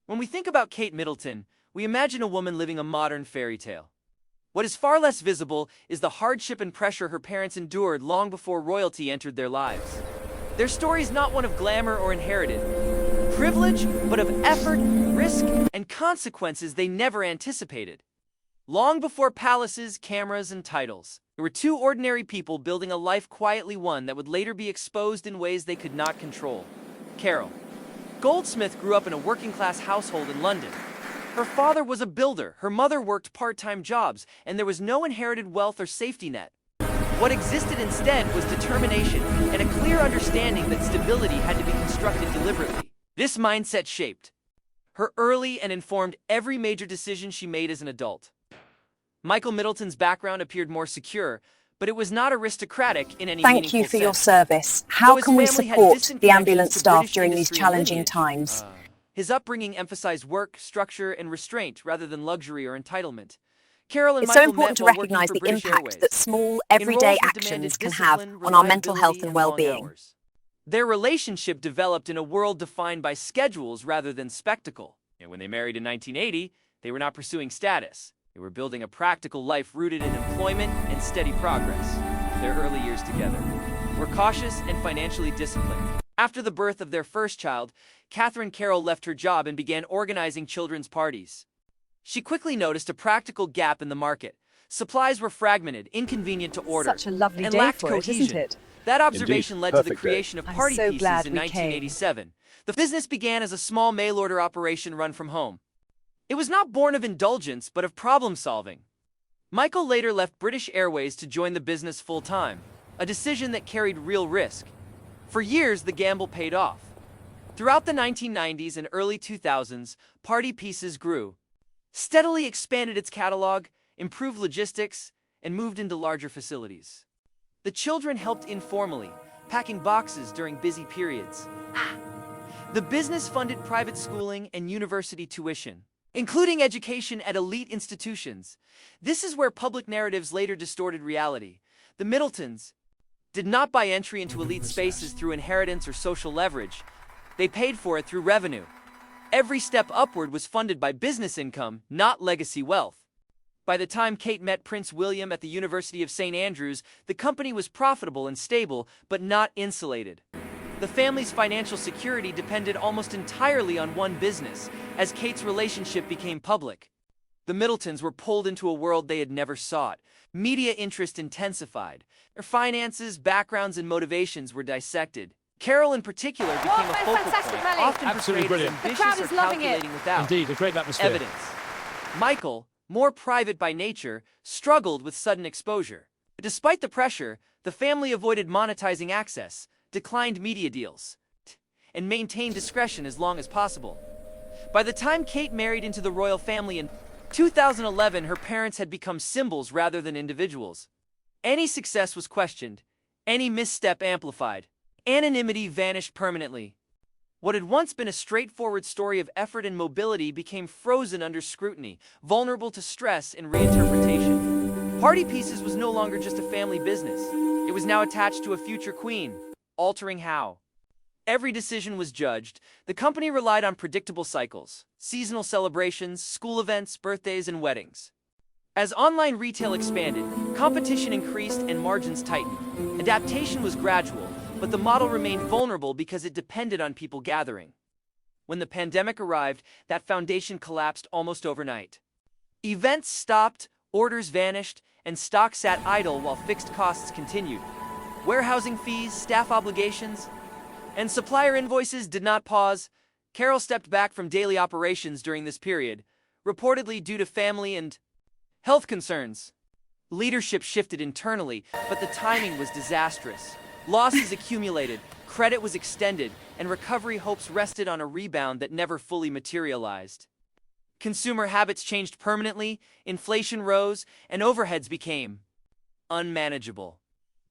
When we think about Kate Middleton, we imagine a woman living a modern fairy tale. What is far less visible is the hardship and pressure her parents endured long before royalty entered their lives. Their story is not one of glamour or inherited privilege, but of effort, risk, and consequences they never anticipated. Long before palaces, cameras, and titles, there were two ordinary people building a life quietly won that would later be exposed in ways they could not control. Carol Goldsmith grew up in a working-class household in London. Her father was a builder, her mother worked part-time jobs, and there was no inherited wealth or safety net. What existed instead was determination and a clear understanding that stability had to be constructed deliberately. This mindset shaped her early and informed every major decision she made as an adult. Michael Middleton's background appeared more secure, but it was not aristocratic in any meaningful sense. Thank you for your service. How can we support the ambulance staff during these challenging times? His upbringing emphasized work, structure, and restraint rather than luxury or entitlement. Carol and It's Michael so important to recognize the impact that small, everyday actions can have on our mental health and well-being. Their relationship developed in a world defined by schedules rather than spectacle. And when they married in 1980, they were not pursuing status. They were building a practical life rooted in employment and steady progress. Their early years together were cautious and financially disciplined. After the birth of their first child, Catherine Carroll left her job and began organizing children's parties. She quickly noticed a practical gap in the market. Supplies were fragmented, inconvenient to order, Such a lovely and day lacked for cohesion. it, isn't it? That observation led to the creation of I'm Party so Pieces glad in we 1987. The business began as a small mail-order operation run from home. It was not born of indulgence, but of problem-solving. Michael later left British Airways to join the business full-time, a decision that carried real risk. For years, the gamble paid off. Throughout the 1990s and early 2000s, Party Pieces grew, steadily expanded its catalog, improved logistics, and moved into larger facilities. The children helped informally, packing boxes during busy periods. The business funded private schooling and university tuition, including education at elite institutions. This is where public narratives later distorted reality. The Middletons did not buy entry into elite spaces through inheritance or social leverage. They paid for it through revenue. Every step upward was funded by business income, not legacy wealth. By the time Kate met Prince William at the University of St. Andrews, the company was profitable and stable, but not insulated. The family's financial security depended almost entirely on one business, as Kate's relationship became public. The Middletons were pulled into a world they had never sought. Media interest intensified. Their finances, backgrounds, and motivations were dissected. Carol, in particular, became a focal point, often portrayed as ambitious or calculating without Indeed, a great atmosphere. evidence. Michael, more private by nature, struggled with sudden exposure. Despite the pressure, the family avoided monetizing access, declined media deals, and maintained discretion as long as possible. By the time Kate married into the royal family in 2011, her parents had become symbols rather than individuals. Any success was questioned, any misstep amplified. Anonymity vanished permanently. What had once been a straightforward story of effort and mobility became frozen under scrutiny, vulnerable to stress and reinterpretation. Party Pieces was no longer just a family business. It was now attached to a future queen, altering how every decision was judged. The company relied on predictable cycles, seasonal celebrations, school events, birthdays, and weddings. As online retail expanded, competition increased and margins tightened. Adaptation was gradual, but the model remained vulnerable because it depended on people gathering. When the pandemic arrived, that foundation collapsed almost overnight. Events stopped, orders vanished, and stock sat idle while fixed costs continued. Warehousing fees, staff obligations, and supplier invoices did not pause. Carol stepped back from daily operations during this period, reportedly due to family and health concerns. Leadership shifted internally, but the timing was disastrous. Losses accumulated, credit was extended, and recovery hopes rested on a rebound that never fully materialized. Consumer habits changed permanently, inflation rose, and overheads became unmanageable.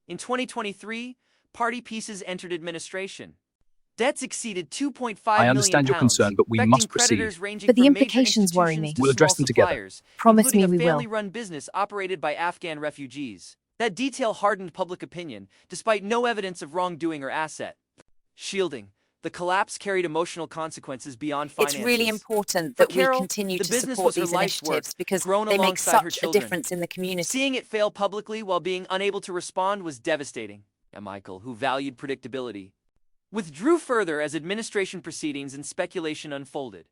In 2023, Party Pieces entered administration. Debts exceeded £2.5 million. I understand your concern, but we must proceed. But the implications worry me. We'll address them together. Promise me we including a will. family-run business operated by Afghan refugees. That detail hardened public opinion, despite no evidence of wrongdoing or asset shielding. The collapse carried emotional consequences beyond finances. It's really important For that we Carol, continue the to business support was her these life's work, initiatives because grown they make alongside her such a children. difference in the community. Seeing it fail publicly while being unable to respond was devastating. Michael, who valued predictability, withdrew further as administration proceedings and speculation unfolded.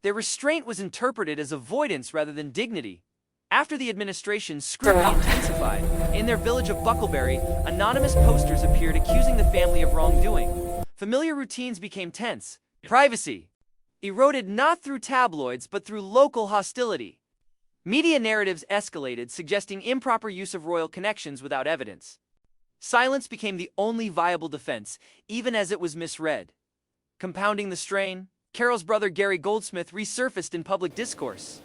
Their restraint was interpreted as avoidance rather than dignity. After the administration's scrutiny intensified, in their village of Bucklebury, anonymous posters appeared accusing the family of wrongdoing. Familiar routines became tense. Privacy eroded not through tabloids but through local hostility. Media narratives escalated, suggesting improper use of royal connections without evidence. Silence became the only viable defense, even as it was misread. Compounding the strain, Carol's brother Gary Goldsmith resurfaced in public discourse.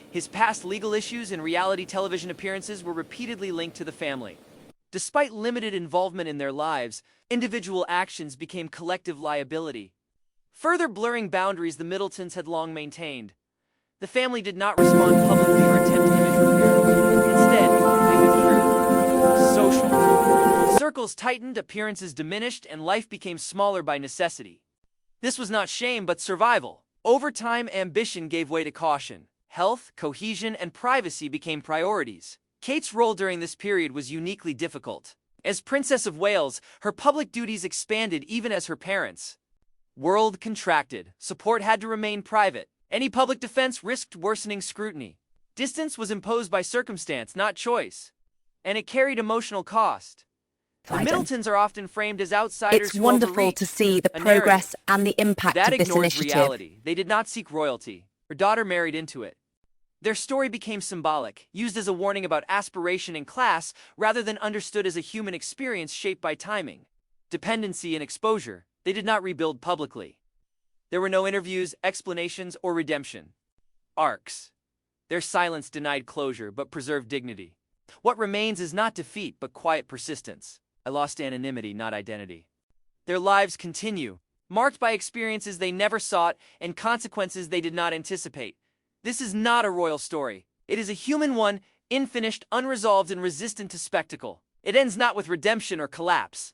His past legal issues and reality television appearances were repeatedly linked to the family. Despite limited involvement in their lives, individual actions became collective liability, further blurring boundaries the Middletons had long maintained. The family did not respond publicly or attempt image repair. Instead, they withdrew. Social. Circles tightened, appearances diminished, and life became smaller by necessity. This was not shame, but survival. Over time, ambition gave way to caution. Health, cohesion, and privacy became priorities. Kate's role during this period was uniquely difficult. As Princess of Wales, her public duties expanded even as her parents' world contracted. Support had to remain private. Any public defense risked worsening scrutiny. Distance was imposed by circumstance, not choice, and it carried emotional cost. The Middletons are often framed as outsiders. It's wonderful to see the progress and the impact of this initiative. Reality. They did not seek royalty. Her daughter married into it. Their story became symbolic, used as a warning about aspiration and class rather than understood as a human experience shaped by timing, dependency, and exposure. They did not rebuild publicly. There were no interviews, explanations, or redemption arcs. Their silence denied closure but preserved dignity. What remains is not defeat but quiet persistence. I lost anonymity, not identity. Their lives continue, marked by experiences they never sought and consequences they did not anticipate. This is not a royal story. It is a human one, unfinished, unresolved, and resistant to spectacle. It ends not with redemption or collapse,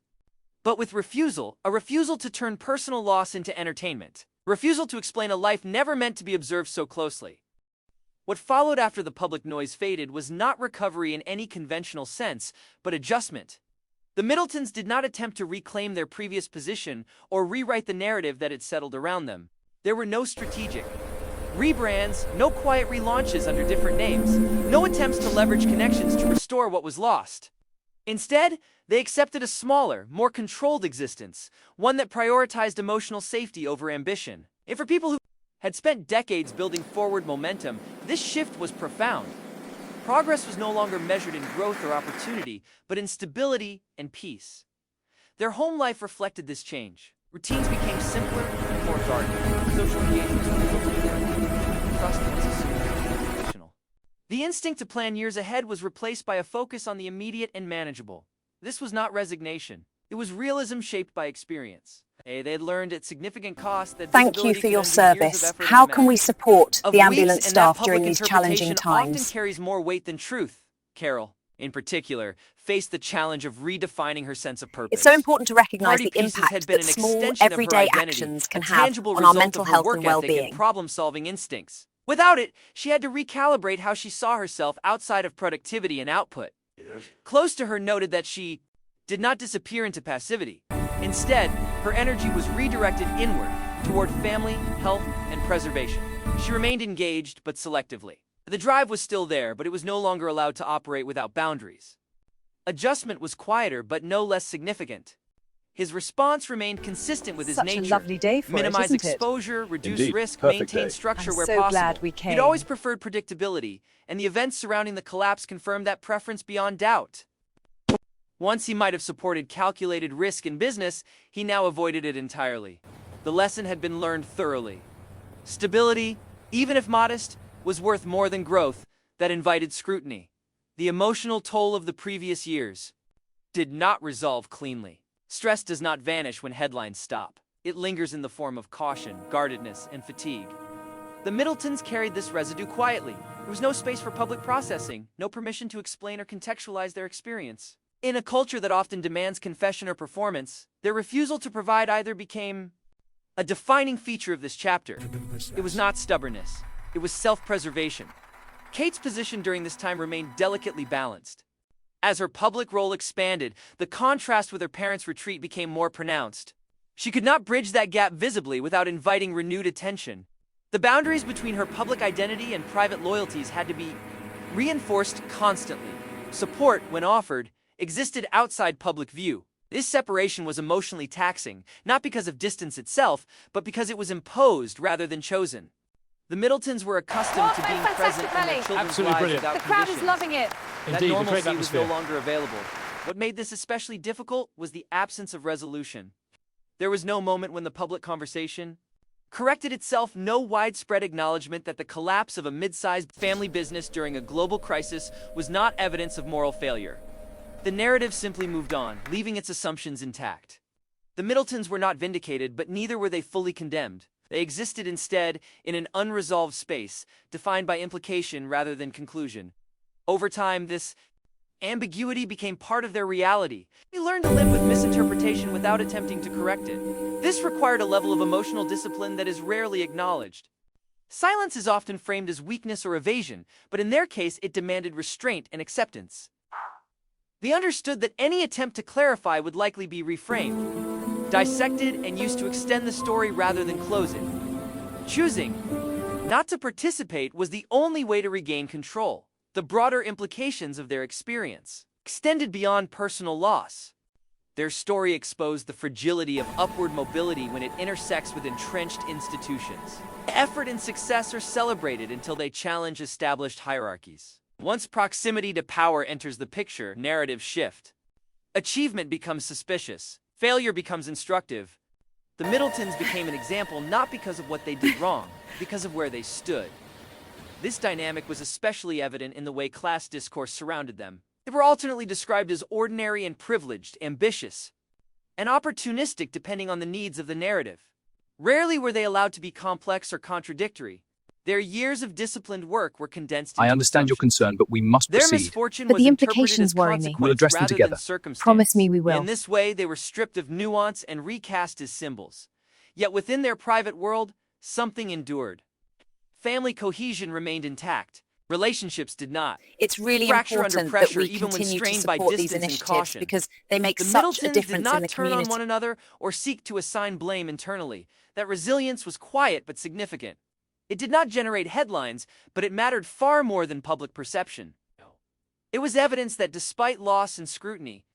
but with refusal, a refusal to turn personal loss into entertainment, refusal to explain a life never meant to be observed so closely. What followed after the public noise faded was not recovery in any conventional sense, but adjustment. The Middletons did not attempt to reclaim their previous position or rewrite the narrative that had settled around them. There were no strategic rebrands, no quiet relaunches under different names, no attempts to leverage connections to restore what was lost. Instead, they accepted a smaller, more controlled existence, one that prioritized emotional safety over ambition. And for people who had spent decades building forward momentum, this shift was profound. Progress was no longer measured in growth or opportunity, but in stability and peace. Their home life reflected this change. Routines became simpler and more guarded. Social engagements were filtered. Trust was assumed. The instinct to plan years ahead was replaced by a focus on the immediate and manageable. This was not resignation. It was realism shaped by experience. They had learned at significant cost that Thank you for your service. How can we support the ambulance staff during these challenging times? Often carries more weight than truth. Carol, in particular, faced the challenge of redefining her sense of purpose. It's so important to recognize the Party pieces had impact been that an small, extension of her everyday identity, actions can a have tangible on our result mental of her health work and ethic well-being. problem-solving instincts. Without it, she had to recalibrate how she saw herself outside of productivity and output. Close to her noted that she did not disappear into passivity. Instead, her energy was redirected inward, toward family, health, and preservation. She remained engaged, but selectively. The drive was still there, but it was no longer allowed to operate without boundaries. Adjustment was quieter, but no less significant. His response remained consistent with his nature. Such a lovely day for Minimize it, isn't exposure, reduce Indeed. risk, Perfect maintain day. structure I'm where so possible. glad we came. He'd always preferred predictability, and the events surrounding the collapse confirmed that preference beyond doubt. Once he might have supported calculated risk in business, he now avoided it entirely. The lesson had been learned thoroughly. Stability, even if modest, was worth more than growth that invited scrutiny. The emotional toll of the previous years did not resolve cleanly. Stress does not vanish when headlines stop. It lingers in the form of caution, guardedness, and fatigue. The Middletons carried this residue quietly. There was no space for public processing, no permission to explain or contextualize their experience. In a culture that often demands confession or performance, their refusal to provide either became A defining feature of this chapter, it was not stubbornness, it was self-preservation. Kate's position during this time remained delicately balanced. As her public role expanded, the contrast with her parents' retreat became more pronounced. She could not bridge that gap visibly without inviting renewed attention. The boundaries between her public identity and private loyalties had to be reinforced constantly. Support, when offered, existed outside public view. This separation was emotionally taxing, not because of distance itself, but because it was imposed rather than chosen. The Middletons were accustomed to being present in their children's lives without the crowd conditions. is loving it. That Indeed, normalcy was no longer available. What made this especially difficult was the absence of resolution. There was no moment when the public conversation corrected itself, no widespread acknowledgement that the collapse of a mid-sized family business during a global crisis was not evidence of moral failure. The narrative simply moved on, leaving its assumptions intact. The Middletons were not vindicated, but neither were they fully condemned. They existed instead in an unresolved space, defined by implication rather than conclusion. Over time, this ambiguity became part of their reality. They learned to live with misinterpretation without attempting to correct it. This required a level of emotional discipline that is rarely acknowledged. Silence is often framed as weakness or evasion, but in their case it demanded restraint and acceptance. They understood that any attempt to clarify would likely be reframed, dissected, and used to extend the story rather than close it. Choosing not to participate was the only way to regain control. The broader implications of their experience extended beyond personal loss. Their story exposed the fragility of upward mobility when it intersects with entrenched institutions. Effort and success are celebrated until they challenge established hierarchies. Once proximity to power enters the picture, narratives shift. Achievement becomes suspicious. Failure becomes instructive. The Middletons became an example not because of what they did wrong, but because of where they stood. This dynamic was especially evident in the way class discourse surrounded them. They were alternately described as ordinary and privileged, ambitious, and opportunistic depending on the needs of the narrative. Rarely were they allowed to be complex or contradictory. Their years of disciplined work were condensed into I understand your assumptions. concern, but we must Their proceed. misfortune But was the interpreted implications as worry me. consequence We'll address them rather together. than circumstance. Promise me we will. In this way, they were stripped of nuance and recast as symbols. Yet within their private world, something endured. Family cohesion remained intact. Relationships did not. It's really Fracture under important that pressure, we even when continue to strained by support these distance and initiatives caution. because they make The such a Middletons did difference in not the turn on community. one another or seek to assign blame internally. That resilience was quiet but significant. It did not generate headlines, but it mattered far more than public perception. It was evidence that despite loss and scrutiny,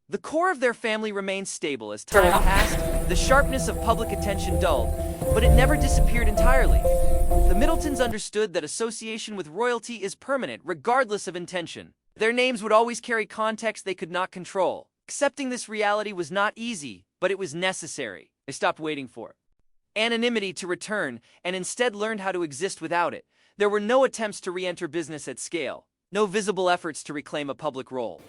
the core of their family remained stable. As time passed, the sharpness of public attention dulled, but it never disappeared entirely. The Middletons understood that association with royalty is permanent, regardless of intention. Their names would always carry context they could not control. Accepting this reality was not easy, but it was necessary. They stopped waiting for anonymity to return, and instead learned how to exist without it. There were no attempts to re-enter business at scale, no visible efforts to reclaim a public role.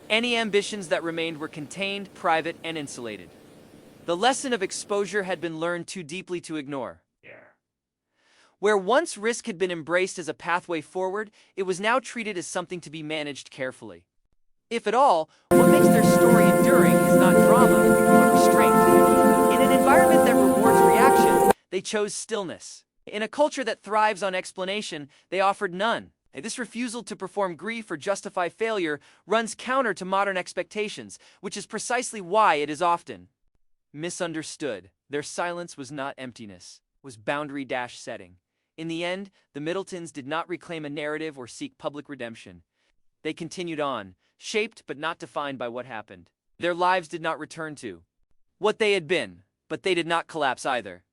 Any ambitions that remained were contained, private, and insulated. The lesson of exposure had been learned too deeply to ignore. Where once risk had been embraced as a pathway forward, it was now treated as something to be managed carefully. If at all, what makes their story enduring is not drama, but restraint. In an environment that rewards reaction, they chose stillness. In a culture that thrives on explanation, they offered none. This refusal to perform grief or justify failure runs counter to modern expectations, which is precisely why it is often misunderstood. Their silence was not emptiness, it was boundary-setting. In the end, the Middletons did not reclaim a narrative or seek public redemption. They continued on, shaped but not defined by what happened. Their lives did not return to what they had been, but they did not collapse either.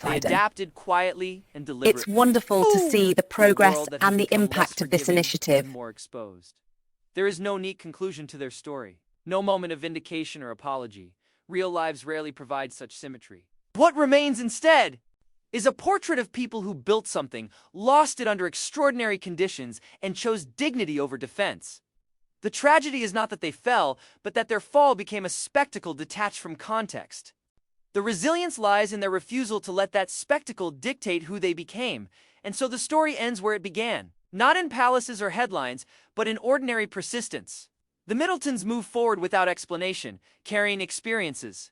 They adapted quietly and deliberately. It's wonderful to see the progress that has and the become impact less of this forgiving initiative. and more exposed. There is no neat conclusion to their story, no moment of vindication or apology. Real lives rarely provide such symmetry. What remains instead is a portrait of people who built something, lost it under extraordinary conditions, and chose dignity over defense. The tragedy is not that they fell, but that their fall became a spectacle detached from context. The resilience lies in their refusal to let that spectacle dictate who they became, and so the story ends where it began, not in palaces or headlines, but in ordinary persistence. The Middletons moved forward without explanation, carrying experiences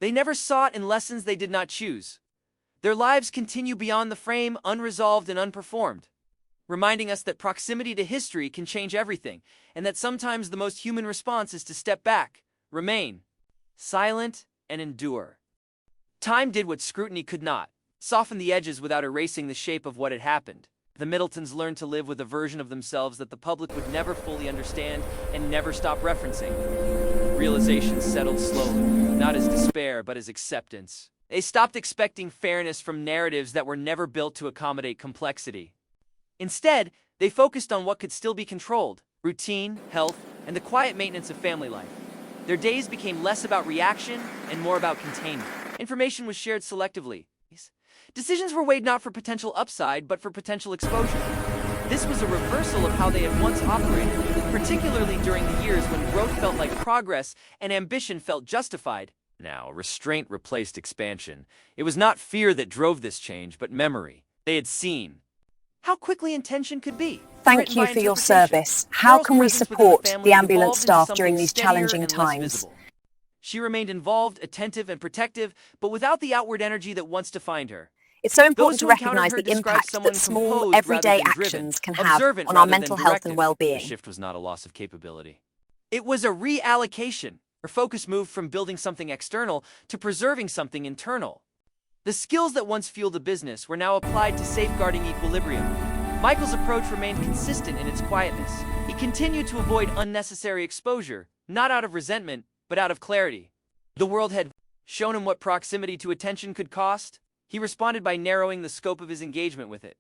They never sought in lessons they did not choose. Their lives continue beyond the frame, unresolved and unperformed, reminding us that proximity to history can change everything, and that sometimes the most human response is to step back, remain silent, and endure. Time did what scrutiny could not: soften the edges without erasing the shape of what had happened. The Middletons learned to live with a version of themselves that the public would never fully understand and never stop referencing. Realization settled slowly, not as despair but as acceptance. They stopped expecting fairness from narratives that were never built to accommodate complexity. Instead, they focused on what could still be controlled: routine, health, and the quiet maintenance of family life. Their days became less about reaction and more about containment. Information was shared selectively. Decisions were weighed not for potential upside, but for potential exposure. This was a reversal of how they had once operated, particularly during the years when growth felt like progress and ambition felt justified. Now, restraint replaced expansion. It was not fear that drove this change, but memory. They had seen how quickly intention could be. Thank you for your service. How can we support the ambulance staff during these challenging times? She remained involved, attentive, and protective, but without the outward energy that once defined her. It's so important to recognize the impact that small, everyday actions can have on our mental health and well-being. The shift was not a loss of capability. It was a reallocation. Her focus moved from building something external to preserving something internal. The skills that once fueled a business were now applied to safeguarding equilibrium. Michael's approach remained consistent in its quietness. He continued to avoid unnecessary exposure, not out of resentment, but out of clarity. The world had shown him what proximity to attention could cost. He responded by narrowing the scope of his engagement with it.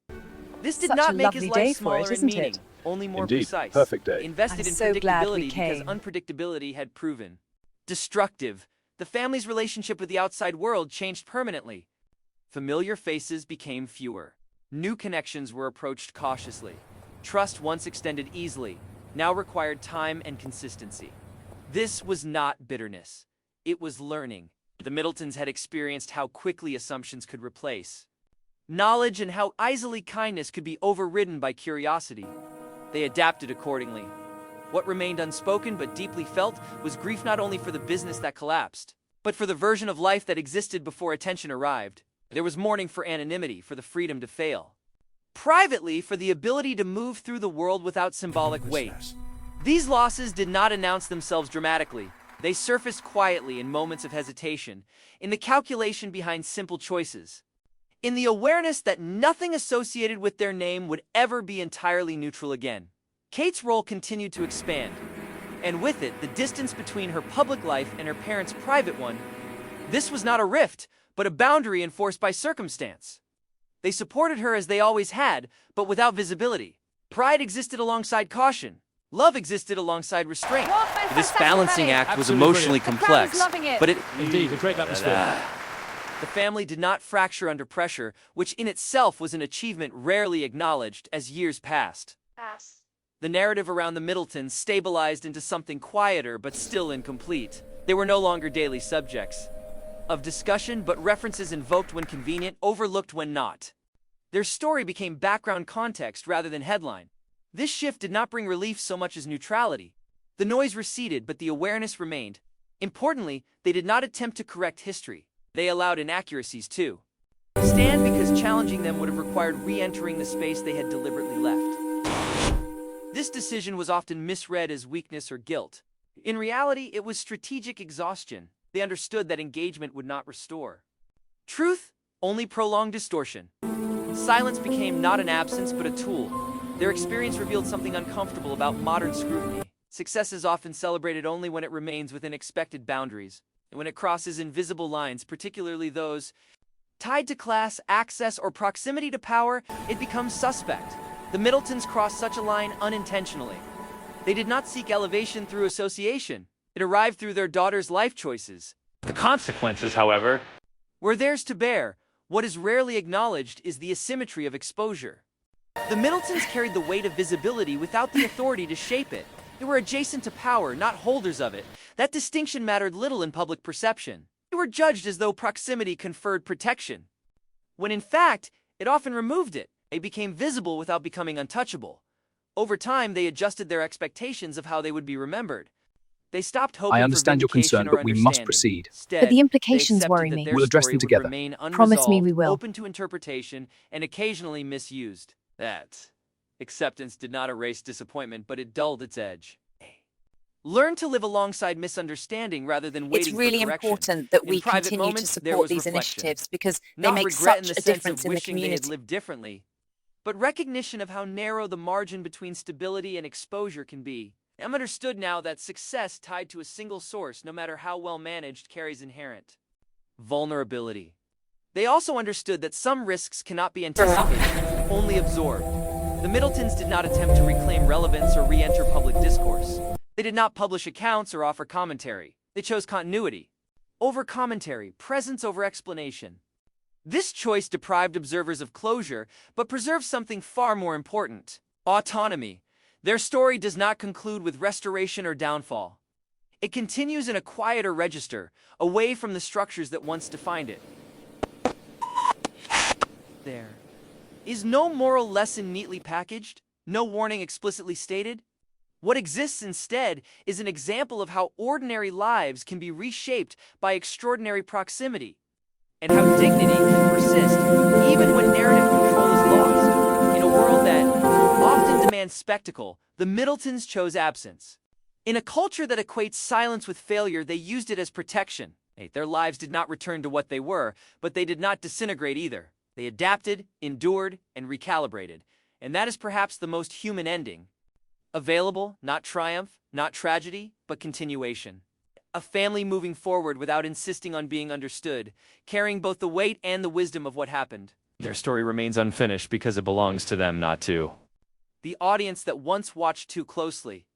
This did not make his life smaller in meaning, only more precise. Perfect day. He invested in predictability because unpredictability had proven destructive. The family's relationship with the outside world changed permanently. Familiar faces became fewer. New connections were approached cautiously. Trust, once extended easily, now required time and consistency. This was not bitterness. It was learning. The Middletons had experienced how quickly assumptions could replace knowledge and how easily kindness could be overridden by curiosity. They adapted accordingly. What remained unspoken but deeply felt was grief not only for the business that collapsed, but for the version of life that existed before attention arrived. There was mourning for anonymity, for the freedom to fail. Privately, for the ability to move through the world without symbolic weight. These losses did not announce themselves dramatically. They surfaced quietly in moments of hesitation, in the calculation behind simple choices, in the awareness that nothing associated with their name would ever be entirely neutral again. Kate's role continued to expand, and with it, the distance between her public life and her parents' private one. This was not a rift, but a boundary enforced by circumstance. They supported her as they always had, but without visibility. Pride existed alongside caution. Love existed alongside restraint. This balancing act was emotionally complex, but it... Indeed, a great atmosphere. The family did not fracture under pressure, which in itself was an achievement rarely acknowledged as years passed. The narrative around the Middletons stabilized into something quieter but still incomplete. They were no longer daily subjects of discussion, but references invoked when convenient, overlooked when not. Their story became background context rather than headline. This shift did not bring relief so much as neutrality. The noise receded, but the awareness remained. Importantly, they did not attempt to correct history. They allowed inaccuracies too stand, because challenging them would have required re-entering the space they had deliberately left. This decision was often misread as weakness or guilt. In reality, it was strategic exhaustion. They understood that engagement would not restore truth, only prolonged distortion. Silence became not an absence, but a tool. Their experience revealed something uncomfortable about modern scrutiny. Success is often celebrated only when it remains within expected boundaries, and when it crosses invisible lines, particularly those tied to class, access, or proximity to power, it becomes suspect. The Middletons crossed such a line unintentionally. They did not seek elevation through association. It arrived through their daughter's life choices. The consequences, however, were theirs to bear. What is rarely acknowledged is the asymmetry of exposure. The Middletons carried the weight of visibility without the authority to shape it. They were adjacent to power, not holders of it. That distinction mattered little in public perception. They were judged as though proximity conferred protection, when in fact, it often removed it. They became visible without becoming untouchable. Over time, they adjusted their expectations of how they would be remembered. They stopped hoping I for understand your concern, vindication or but we must understanding. proceed. Instead, But the they implications accepted worry that me. their We'll address story them would together. remain Promise me unresolved, we will. open to interpretation, and occasionally misused. That acceptance did not erase disappointment, but it dulled its edge. Learn to live alongside misunderstanding rather than It's waiting really for correction. important that In we private continue to moments, there support was these reflection. initiatives because they Not make regret in such the a sense difference of in the wishing they had community. lived differently, but recognition of how narrow the margin between stability and exposure can be. I'm understood now that success tied to a single source, no matter how well managed, carries inherent vulnerability. They also understood that some risks cannot be anticipated, only absorbed. The Middletons did not attempt to reclaim relevance or re-enter public discourse. They did not publish accounts or offer commentary. They chose continuity over commentary, presence over explanation. This choice deprived observers of closure, but preserved something far more important: autonomy. Their story does not conclude with restoration or downfall. It continues in a quieter register, away from the structures that once defined it. There is no moral lesson neatly packaged, no warning explicitly stated. What exists instead is an example of how ordinary lives can be reshaped by extraordinary proximity, and how dignity can persist even when narrative control is lost. In a world that often demands spectacle, the Middletons chose absence. In a culture that equates silence with failure, they used it as protection. Their lives did not return to what they were, but they did not disintegrate either. They adapted, endured, and recalibrated, and that is perhaps the most human ending. Available, not triumph, not tragedy, but continuation. A family moving forward without insisting on being understood, carrying both the weight and the wisdom of what happened. Their story remains unfinished because it belongs to them, not to the audience that once watched too closely.